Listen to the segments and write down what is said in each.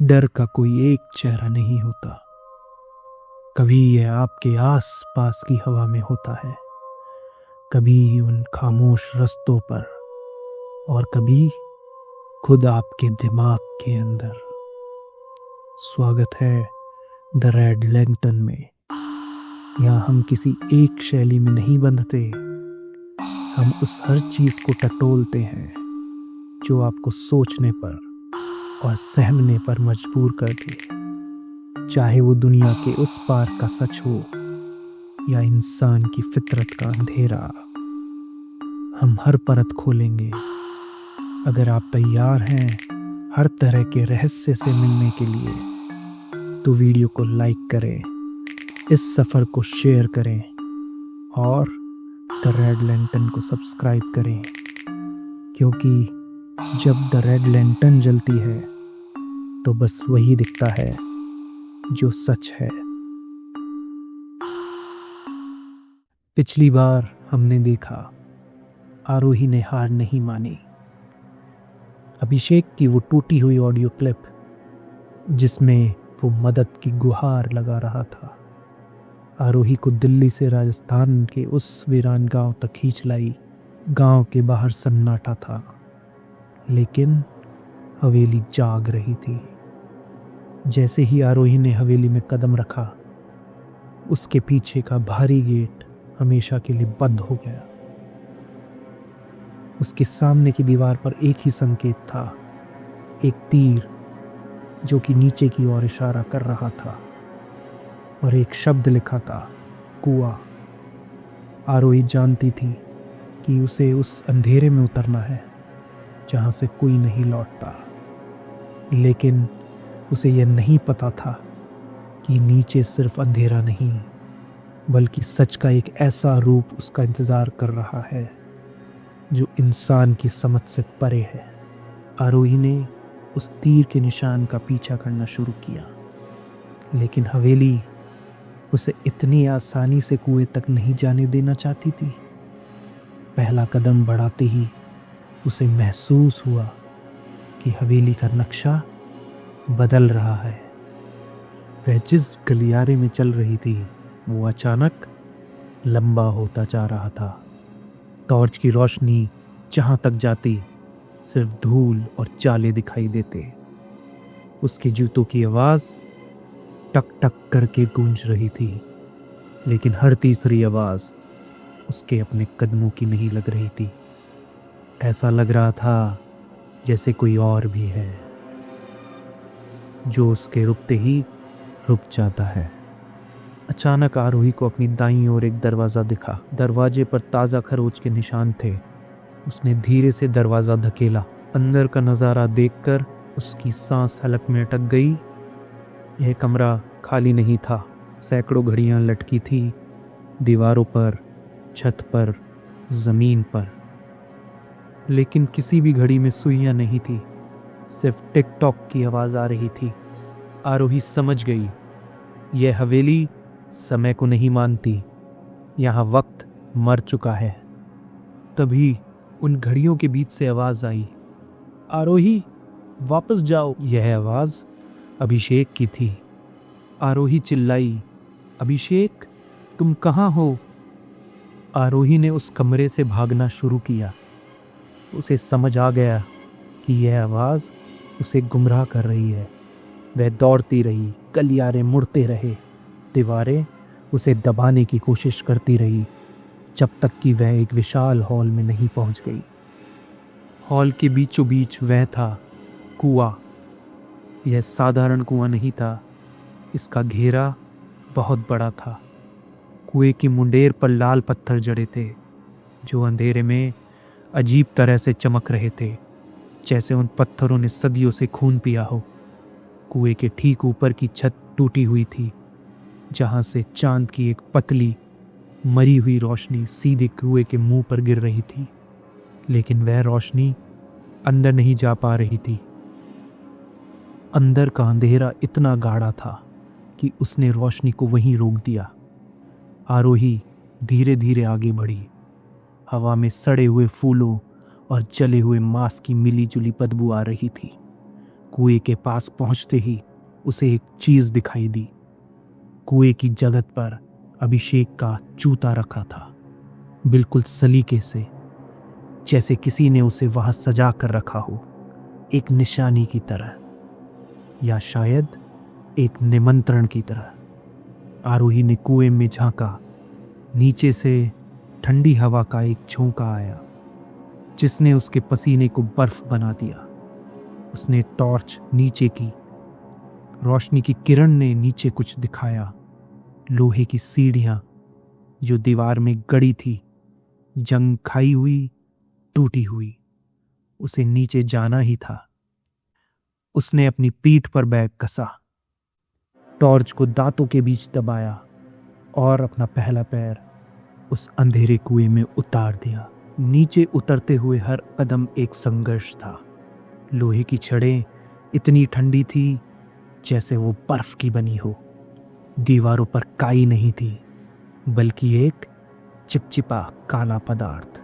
डर का कोई एक चेहरा नहीं होता। कभी यह आपके आस पास की हवा में होता है, कभी उन खामोश रास्तों पर, और कभी खुद आपके दिमाग के अंदर। स्वागत है द रेड लैंटर्न में। यहाँ हम किसी एक शैली में नहीं बंधते, हम उस हर चीज को टटोलते हैं जो आपको सोचने पर और सहमने पर मजबूर कर दे। चाहे वो दुनिया के उस पार का सच हो या इंसान की फितरत का अंधेरा, हम हर परत खोलेंगे। अगर आप तैयार हैं हर तरह के रहस्य से मिलने के लिए, तो वीडियो को लाइक करें, इस सफ़र को शेयर करें और द रेड लैंटर्न को सब्सक्राइब करें, क्योंकि जब द रेड लैंटर्न जलती है तो बस वही दिखता है जो सच है। पिछली बार हमने देखा आरोही ने हार नहीं मानी। अभिषेक की वो टूटी हुई ऑडियो क्लिप जिसमें वो मदद की गुहार लगा रहा था, आरोही को दिल्ली से राजस्थान के उस वीरान गांव तक खींच लाई। गांव के बाहर सन्नाटा था, लेकिन हवेली जाग रही थी। जैसे ही आरोही ने हवेली में कदम रखा, उसके पीछे का भारी गेट हमेशा के लिए बंद हो गया। उसके सामने की दीवार पर एक ही संकेत था, एक तीर जो कि नीचे की ओर इशारा कर रहा था, और एक शब्द लिखा था, कुआं। आरोही जानती थी कि उसे उस अंधेरे में उतरना है जहां से कोई नहीं लौटता, लेकिन उसे यह नहीं पता था कि नीचे सिर्फ अंधेरा नहीं, बल्कि सच का एक ऐसा रूप उसका इंतजार कर रहा है जो इंसान की समझ से परे है। आरोही ने उस तीर के निशान का पीछा करना शुरू किया, लेकिन हवेली उसे इतनी आसानी से कुएं तक नहीं जाने देना चाहती थी। पहला कदम बढ़ाते ही उसे महसूस हुआ कि हवेली का नक्शा बदल रहा है। वह जिस गलियारे में चल रही थी वो अचानक लंबा होता जा रहा था। टॉर्च की रोशनी जहां तक जाती सिर्फ धूल और चाले दिखाई देते। उसके जूतों की आवाज टक टक करके गूंज रही थी, लेकिन हर तीसरी आवाज उसके अपने कदमों की नहीं लग रही थी। ऐसा लग रहा था जैसे कोई और भी है जो उसके रुकते ही रुक जाता है। अचानक आरोही को अपनी दाईं ओर एक दरवाज़ा दिखा। दरवाजे पर ताज़ा खरोच के निशान थे। उसने धीरे से दरवाज़ा धकेला। अंदर का नज़ारा देखकर उसकी सांस हलक में अटक गई। यह कमरा खाली नहीं था। सैकड़ों घड़ियां लटकी थी, दीवारों पर, छत पर, ज़मीन पर, लेकिन किसी भी घड़ी में सुइयां नहीं थी। सिर्फ टिक टॉक की आवाज आ रही थी। आरोही समझ गई, यह हवेली समय को नहीं मानती, यहाँ वक्त मर चुका है। तभी उन घड़ियों के बीच से आवाज आई, आरोही वापस जाओ। यह आवाज अभिषेक की थी। आरोही चिल्लाई, अभिषेक तुम कहाँ हो? आरोही ने उस कमरे से भागना शुरू किया। उसे समझ आ गया कि यह आवाज़ उसे गुमराह कर रही है। वह दौड़ती रही, गलियारे मुड़ते रहे, दीवारें उसे दबाने की कोशिश करती रही, जब तक कि वह एक विशाल हॉल में नहीं पहुंच गई। हॉल के बीचों बीच वह था, कुआं। यह साधारण कुआं नहीं था, इसका घेरा बहुत बड़ा था। कुएं की मुंडेर पर लाल पत्थर जड़े थे जो अंधेरे में अजीब तरह से चमक रहे थे, जैसे उन पत्थरों ने सदियों से खून पिया हो। कुएं के ठीक ऊपर की छत टूटी हुई थी, जहां से चांद की एक पतली मरी हुई रोशनी सीधे कुएं के मुंह पर गिर रही थी, लेकिन वह रोशनी अंदर नहीं जा पा रही थी। अंदर का अंधेरा इतना गाढ़ा था कि उसने रोशनी को वहीं रोक दिया। आरोही धीरे धीरे आगे बढ़ी। हवा में सड़े हुए फूलों और जले हुए मांस की मिली जुली बदबू आ रही थी। कुएं के पास पहुंचते ही उसे एक चीज दिखाई दी। कुएं की जगत पर अभिषेक का जूता रखा था, बिल्कुल सलीके से, जैसे किसी ने उसे वहां सजा कर रखा हो, एक निशानी की तरह, या शायद एक निमंत्रण की तरह। आरोही ने कुएं में झांका। नीचे से ठंडी हवा का एक झोंका आया, जिसने उसके पसीने को बर्फ बना दिया। उसने टॉर्च नीचे की। रोशनी की किरण ने नीचे कुछ दिखाया। लोहे की सीढ़ियां जो दीवार में गड़ी थी, जंग खाई हुई, टूटी हुई। उसे नीचे जाना ही था। उसने अपनी पीठ पर बैग कसा, टॉर्च को दांतों के बीच दबाया और अपना पहला पैर उस अंधेरे कुएं में उतार दिया। नीचे उतरते हुए हर कदम एक संघर्ष था। लोहे की छड़ें इतनी ठंडी थी जैसे वो बर्फ की बनी हो। दीवारों पर काई नहीं थी, बल्कि एक चिपचिपा काला पदार्थ।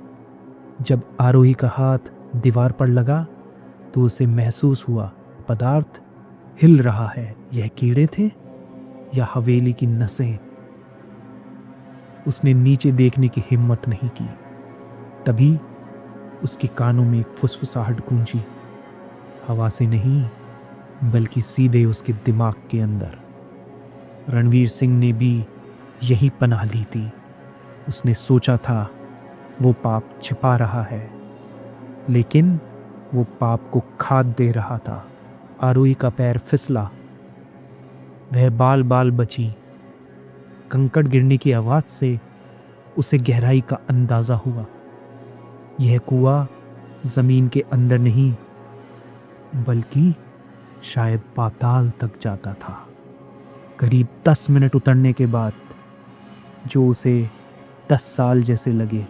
जब आरोही का हाथ दीवार पर लगा तो उसे महसूस हुआ पदार्थ हिल रहा है। यह कीड़े थे या हवेली की नसें? उसने नीचे देखने की हिम्मत नहीं की। तभी उसके कानों में एक फुसफुसाहट गूंजी, हवा से नहीं बल्कि सीधे उसके दिमाग के अंदर। रणवीर सिंह ने भी यही पनाह ली थी। उसने सोचा था वो पाप छिपा रहा है, लेकिन वो पाप को खाद दे रहा था। आरोही का पैर फिसला, वह बाल बाल बची। कंकड़ गिरने की आवाज से उसे गहराई का अंदाजा हुआ। यह कुआं जमीन के अंदर नहीं, बल्कि शायद पाताल तक जाता था। करीब 10 मिनट उतरने के बाद, जो उसे 10 साल जैसे लगे,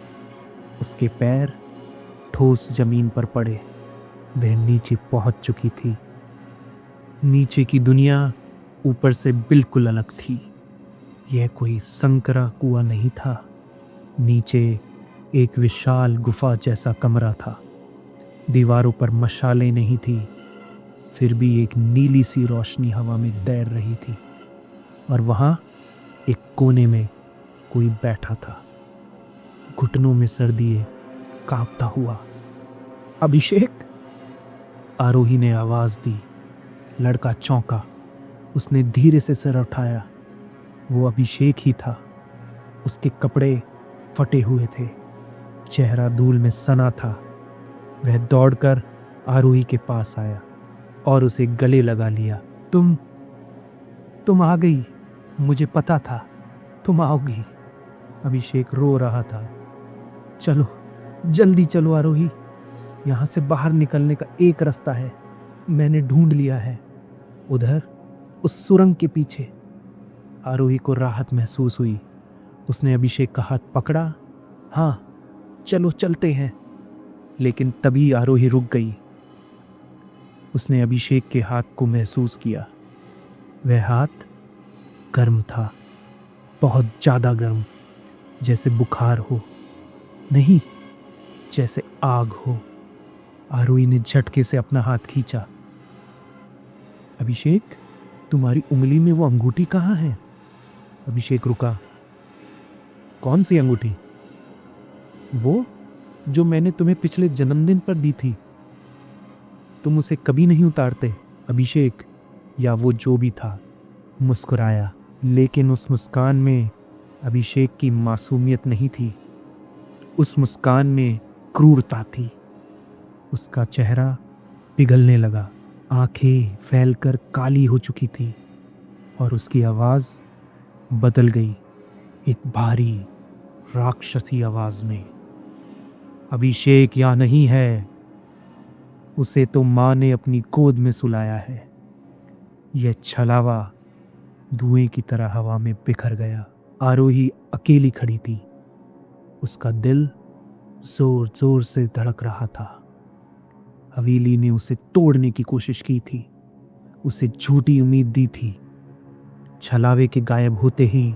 उसके पैर ठोस जमीन पर पड़े। वह नीचे पहुंच चुकी थी। नीचे की दुनिया ऊपर से बिल्कुल अलग थी। यह कोई संकरा कुआं नहीं था। नीचे एक विशाल गुफा जैसा कमरा था। दीवारों पर मशालें नहीं थी, फिर भी एक नीली सी रोशनी हवा में तैर रही थी। और वहां एक कोने में कोई बैठा था, घुटनों में सर दिए, कांपता हुआ। अभिषेक! आरोही ने आवाज दी। लड़का चौंका। उसने धीरे से सिर उठाया। वो अभिषेक ही था। उसके कपड़े फटे हुए थे, चेहरा धूल में सना था। वह दौड़कर आरोही के पास आया और उसे गले लगा लिया। तुम आ गई। मुझे पता था तुम आओगी। अभिषेक रो रहा था। चलो, जल्दी चलो आरोही, यहां से बाहर निकलने का एक रास्ता है, मैंने ढूंढ लिया है, उधर उस सुरंग के पीछे। आरोही को राहत महसूस हुई। उसने अभिषेक का हाथ पकड़ा। हाँ, चलो चलते हैं। लेकिन तभी आरोही रुक गई। उसने अभिषेक के हाथ को महसूस किया। वह हाथ गर्म था, बहुत ज्यादा गर्म, जैसे बुखार हो, नहीं, जैसे आग हो। आरोही ने झटके से अपना हाथ खींचा। अभिषेक, तुम्हारी उंगली में वो अंगूठी कहाँ है? अभिषेक रुका। कौन सी अंगूठी? वो जो मैंने तुम्हें पिछले जन्मदिन पर दी थी। तुम उसे कभी नहीं उतारते। अभिषेक, या वो जो भी था, मुस्कुराया। लेकिन उस मुस्कान में अभिषेक की मासूमियत नहीं थी। उस मुस्कान में क्रूरता थी। उसका चेहरा पिघलने लगा, आंखें फैलकर काली हो चुकी थी और उसकी आवाज बदल गई, एक भारी राक्षसी आवाज में। अभिषेक यहाँ नहीं है। उसे तो माँ ने अपनी गोद में सुलाया है। यह छलावा धुएं की तरह हवा में बिखर गया। आरोही अकेली खड़ी थी। उसका दिल जोर जोर से धड़क रहा था। हवेली ने उसे तोड़ने की कोशिश की थी, उसे झूठी उम्मीद दी थी। छलावे के गायब होते ही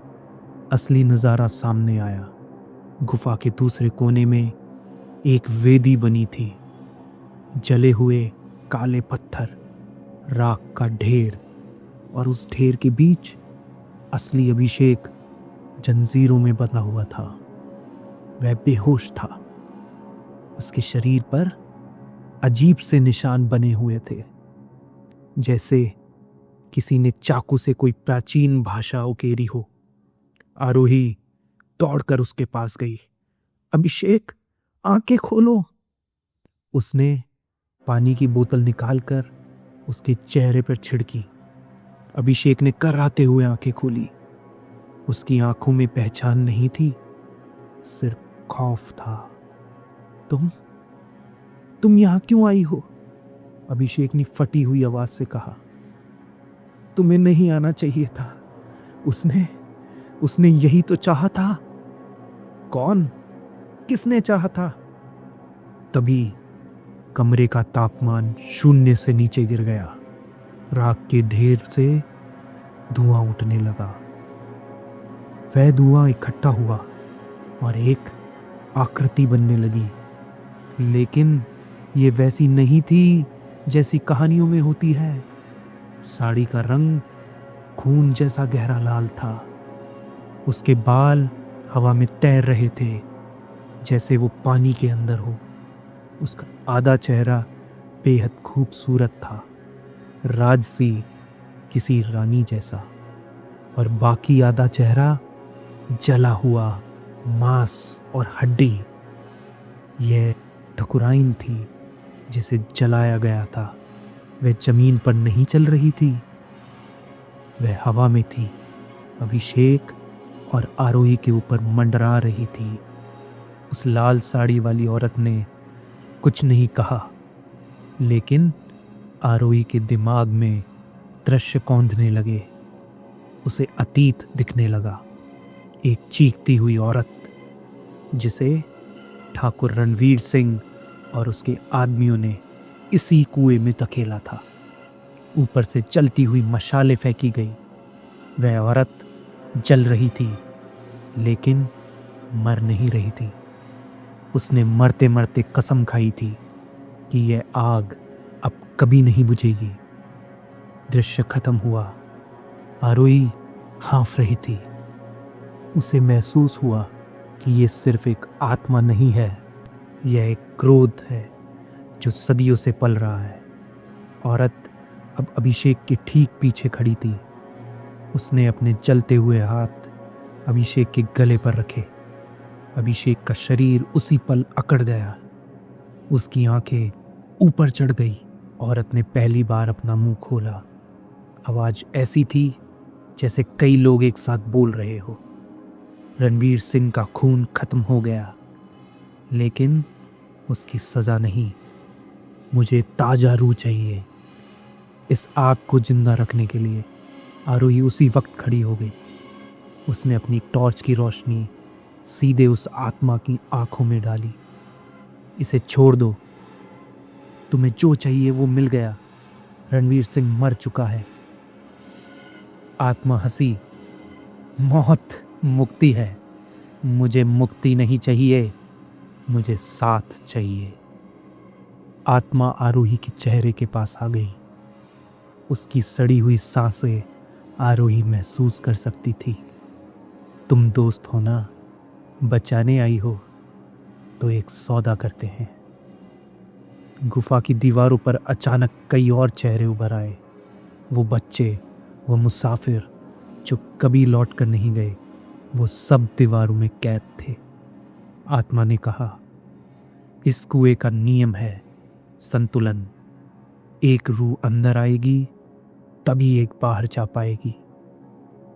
असली नजारा सामने आया। गुफा के दूसरे कोने में एक वेदी बनी थी। जले हुए काले पत्थर, राख का ढेर, और उस ढेर के बीच असली अभिषेक जंजीरों में बंधा हुआ था। वह बेहोश था। उसके शरीर पर अजीब से निशान बने हुए थे, जैसे किसी ने चाकू से कोई प्राचीन भाषा उकेरी हो। आरोही दौड़कर उसके पास गई। अभिषेक, आंखें खोलो। उसने पानी की बोतल निकालकर उसके चेहरे पर छिड़की। अभिषेक ने कर्राते हुए आंखें खोली। उसकी आंखों में पहचान नहीं थी, सिर्फ खौफ था। तुम यहां क्यों आई हो? अभिषेक ने फटी हुई आवाज से कहा। तुम्हें नहीं आना चाहिए था। उसने यही तो चाहा था। कौन? किसने चाहा था? तभी कमरे का तापमान शून्य से नीचे गिर गया। राख के ढेर से धुआं उठने लगा। वह धुआं इकट्ठा हुआ और एक आकृति बनने लगी, लेकिन ये वैसी नहीं थी जैसी कहानियों में होती है। साड़ी का रंग खून जैसा गहरा लाल था। उसके बाल हवा में तैर रहे थे, जैसे वो पानी के अंदर हो। उसका आधा चेहरा बेहद खूबसूरत था, राजसी, किसी रानी जैसा, और बाकी आधा चेहरा जला हुआ मांस और हड्डी। यह ठकुराइन थी जिसे जलाया गया था। वह जमीन पर नहीं चल रही थी, वह हवा में थी। अभिषेक और आरोही के ऊपर मंडरा रही थी। उस लाल साड़ी वाली औरत ने कुछ नहीं कहा, लेकिन आरोही के दिमाग में दृश्य कौंधने लगे। उसे अतीत दिखने लगा। एक चीखती हुई औरत जिसे ठाकुर रणवीर सिंह और उसके आदमियों ने इसी कुएं में धकेला था। ऊपर से चलती हुई मशालें फेंकी गई। वह औरत जल रही थी, लेकिन मर नहीं रही थी। उसने मरते मरते कसम खाई थी कि यह आग अब कभी नहीं बुझेगी। दृश्य खत्म हुआ। आरोही हाँफ रही थी। उसे महसूस हुआ कि यह सिर्फ एक आत्मा नहीं है, यह एक क्रोध है जो सदियों से पल रहा है। औरत अब अभिषेक के ठीक पीछे खड़ी थी। उसने अपने जलते हुए हाथ अभिषेक के गले पर रखे। अभिषेक का शरीर उसी पल अकड़ गया। उसकी आंखें ऊपर चढ़ गई। औरत ने पहली बार अपना मुंह खोला। आवाज ऐसी थी जैसे कई लोग एक साथ बोल रहे हो। रणवीर सिंह का खून खत्म हो गया, लेकिन उसकी सजा नहीं। मुझे ताजा रूह चाहिए इस आग को जिंदा रखने के लिए। आरोही उसी वक्त खड़ी हो गई। उसने अपनी टॉर्च की रोशनी सीधे उस आत्मा की आंखों में डाली। इसे छोड़ दो। तुम्हें जो चाहिए वो मिल गया। रणवीर सिंह मर चुका है। आत्मा हंसी। मौत मुक्ति है। मुझे मुक्ति नहीं चाहिए, मुझे साथ चाहिए। आत्मा आरोही के चेहरे के पास आ गई। उसकी सड़ी हुई सांसें आरोही महसूस कर सकती थी। तुम दोस्त हो ना? बचाने आई हो तो एक सौदा करते हैं। गुफा की दीवारों पर अचानक कई और चेहरे उभर आए। वो बच्चे, वो मुसाफिर जो कभी लौट कर नहीं गए, वो सब दीवारों में कैद थे। आत्मा ने कहा, इस कुएं का नियम है संतुलन। एक रूह अंदर आएगी तभी एक बाहर जा पाएगी।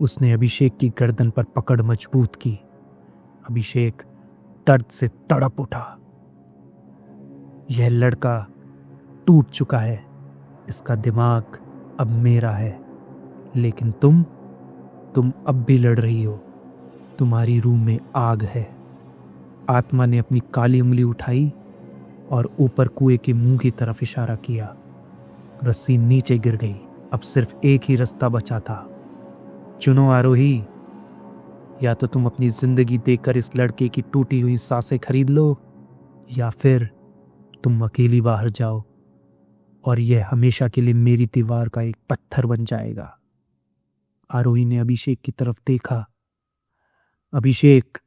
उसने अभिषेक की गर्दन पर पकड़ मजबूत की। अभिषेक दर्द से तड़प उठा। यह लड़का टूट चुका है। इसका दिमाग अब मेरा है, लेकिन तुम अब भी लड़ रही हो। तुम्हारी रूह में आग है। आत्मा ने अपनी काली उंगली उठाई और ऊपर कुएं के मुंह की तरफ इशारा किया। रस्सी नीचे गिर गई। अब सिर्फ एक ही रास्ता बचा था। चुनो आरोही, या तो तुम अपनी जिंदगी देकर इस लड़के की टूटी हुई सांसें खरीद लो, या फिर तुम अकेली बाहर जाओ। और यह हमेशा के लिए मेरी दीवार का एक पत्थर बन जाएगा। आरोही ने अभिषेक की तरफ देखा। अभिषेक,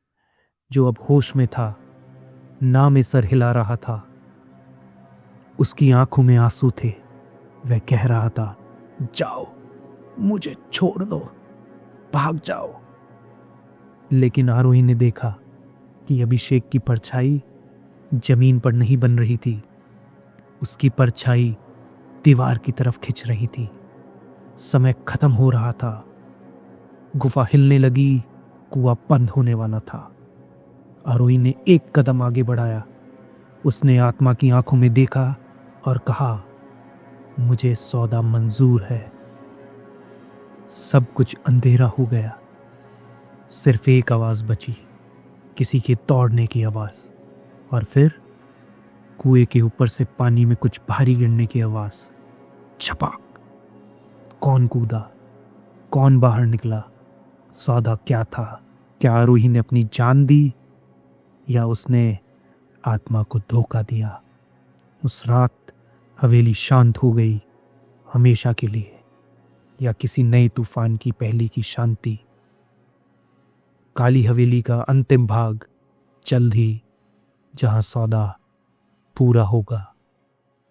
जो अब होश में था, ना में सर हिला रहा था। उसकी आंखों में आंसू थे। वह कह रहा था, जाओ, मुझे छोड़ दो, भाग जाओ। लेकिन आरोही ने देखा कि अभिषेक की परछाई जमीन पर नहीं बन रही थी। उसकी परछाई दीवार की तरफ खिंच रही थी। समय खत्म हो रहा था। गुफा हिलने लगी। कुआं बंद होने वाला था। आरोही ने एक कदम आगे बढ़ाया। उसने आत्मा की आंखों में देखा और कहा, मुझे सौदा मंजूर है। सब कुछ अंधेरा हो गया। सिर्फ एक आवाज बची, किसी के दौड़ने की आवाज। और फिर कुएं के ऊपर से पानी में कुछ भारी गिरने की आवाज। छपाक। कौन कूदा? कौन बाहर निकला? सौदा क्या था? क्या आरोही ने अपनी जान दी या उसने आत्मा को धोखा दिया? उस रात हवेली शांत हो गई, हमेशा के लिए, या किसी नए तूफान की पहली की शांति। काली हवेली का अंतिम भाग जल्द ही, जहां सौदा पूरा होगा।